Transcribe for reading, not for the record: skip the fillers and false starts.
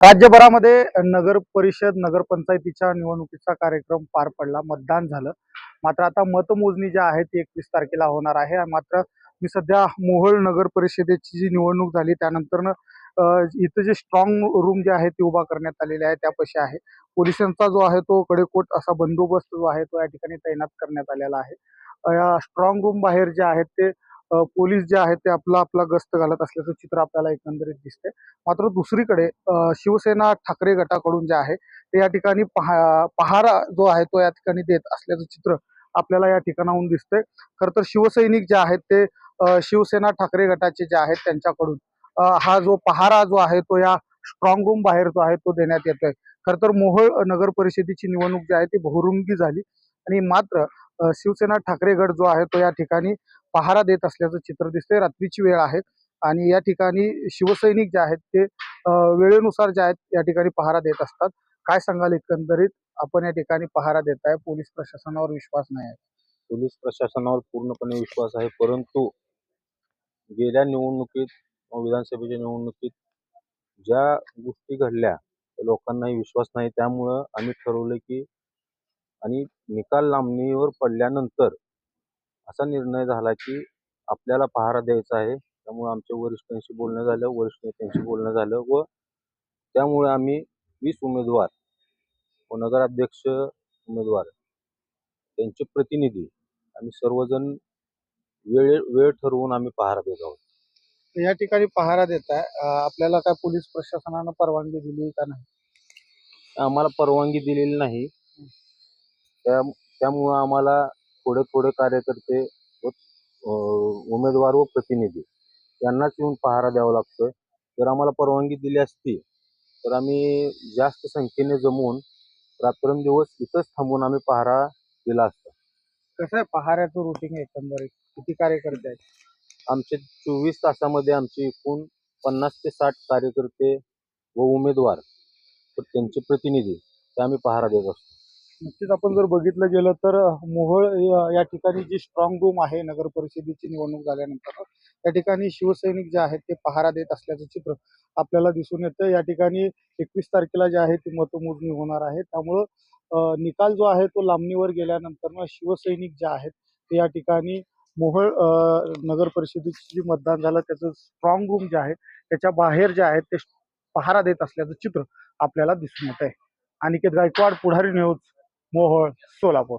राज्यभरामध्ये नगर परिषद नगरपंचायतीच्या निवडणुकीचा कार्यक्रम पार पडला, मतदान झालं. मात्र आता मतमोजणी जी आहे ती 21 तारखेला होणार आहे. मात्र मी सध्या मोहोळ नगर परिषदेची जी निवडणूक झाली त्यानंतर इथं जे स्ट्रॉंग रूम जे आहे ते उभा करण्यात आलेले आहे त्यापाशी आहे. पोलिसांचा जो आहे तो कडेकोट असा बंदोबस्त जो आहे तो या ठिकाणी तैनात करण्यात आलेला आहे. या स्ट्रॉंग रूम बाहेर जे आहेत ते पोलीस जे आहेत ते आपला गस्त घालत असल्याचं चित्र आपल्याला एकंदरीत दिसते. मात्र दुसरीकडे शिवसेना ठाकरे गटाकडून जे आहे ते या ठिकाणी पहारा जो आहे तो या ठिकाणी देत असल्याचं चित्र आपल्याला या ठिकाणाहून दिसतंय. खरं तर शिवसैनिक जे आहेत ते शिवसेना ठाकरे गटाचे जे आहेत त्यांच्याकडून हा जो पहारा जो आहे तो या स्ट्रॉंग रूम बाहेर जो आहे तो देण्यात येतोय. खरं तर मोहोळ नगर परिषदेची निवडणूक जी आहे ती बहुरुंगी झाली आणि मात्र शिवसेना ठाकरे गट जो आहे तो या ठिकाणी पहारा देत असल्याचं चित्र दिसतंय. रात्रीची वेळ आहे आणि या ठिकाणी शिवसैनिक जे आहेत ते वेळेनुसार जे आहेत या ठिकाणी पहारा देत असतात. काय सांगाल एकंदरीत आपण या ठिकाणी पहारा देताय, पोलीस प्रशासनावर विश्वास नाही आहे? पोलीस प्रशासनावर पूर्णपणे विश्वास आहे, परंतु गेल्या निवडणुकीत विधानसभेच्या निवडणुकीत ज्या गोष्टी घडल्या त्या लोकांनाही विश्वास नाही. त्यामुळं आम्ही ठरवलं की आणि निकाल लांबणीवर पडल्यानंतर असा निर्णय झाला की आपल्याला पहारा द्यायचा आहे. त्यामुळे आमच्या वरिष्ठांशी बोलणं झालं, वरिष्ठ नेत्यांशी बोलणं झालं व त्यामुळे आम्ही 20 उमेदवार व नगराध्यक्ष उमेदवार त्यांचे प्रतिनिधी आम्ही सर्वजण वेळ ठरवून आम्ही पहारा देत आहोत. या ठिकाणी पहारा देताय, आपल्याला काय पोलीस प्रशासनानं परवानगी दिली का नाही? आम्हाला परवानगी दिलेली नाही. त्यामुळं आम्हाला थोडे कार्यकर्ते व उमेदवार व प्रतिनिधी यांनाच येऊन पहारा द्यावा लागतोय. जर आम्हाला परवानगी दिली असती तर आम्ही जास्त संख्येने जमून रात्रंदिवस इथंच थांबून आम्ही पहारा दिला असता. कसं आहे पहाऱ्याचं रुटीन एकंदरीत? किती कार्यकर्ते आहेत? आमचे 24 तासामध्ये आमचे एकूण 50 ते 60 कार्यकर्ते व उमेदवार व त्यांचे प्रतिनिधी ते आम्ही पहारा देत असतो. नक्कीच आपण जर बघितलं गेलं तर मोहोळ या ठिकाणी जी स्ट्रॉंग रूम आहे नगर परिषदेची निवडणूक झाल्यानंतर या ठिकाणी शिवसैनिक जे आहेत ते पहारा देत असल्याचं चित्र आपल्याला दिसून येतं. या ठिकाणी 21 तारखेला जे आहे ती मतमोजणी होणार आहे. त्यामुळं निकाल जो आहे तो लांबणीवर गेल्यानंतर शिवसैनिक जे आहेत ते या ठिकाणी मोहोळ नगर परिषदेची जी मतदान झालं त्याचं स्ट्रॉंग रूम जे आहे त्याच्या बाहेर जे आहे ते पहारा देत असल्याचं चित्र आपल्याला दिसून येत आहे. अनिकेत गायकवाड, पुढारी न्यूज, मोहोळ, सोलापूर.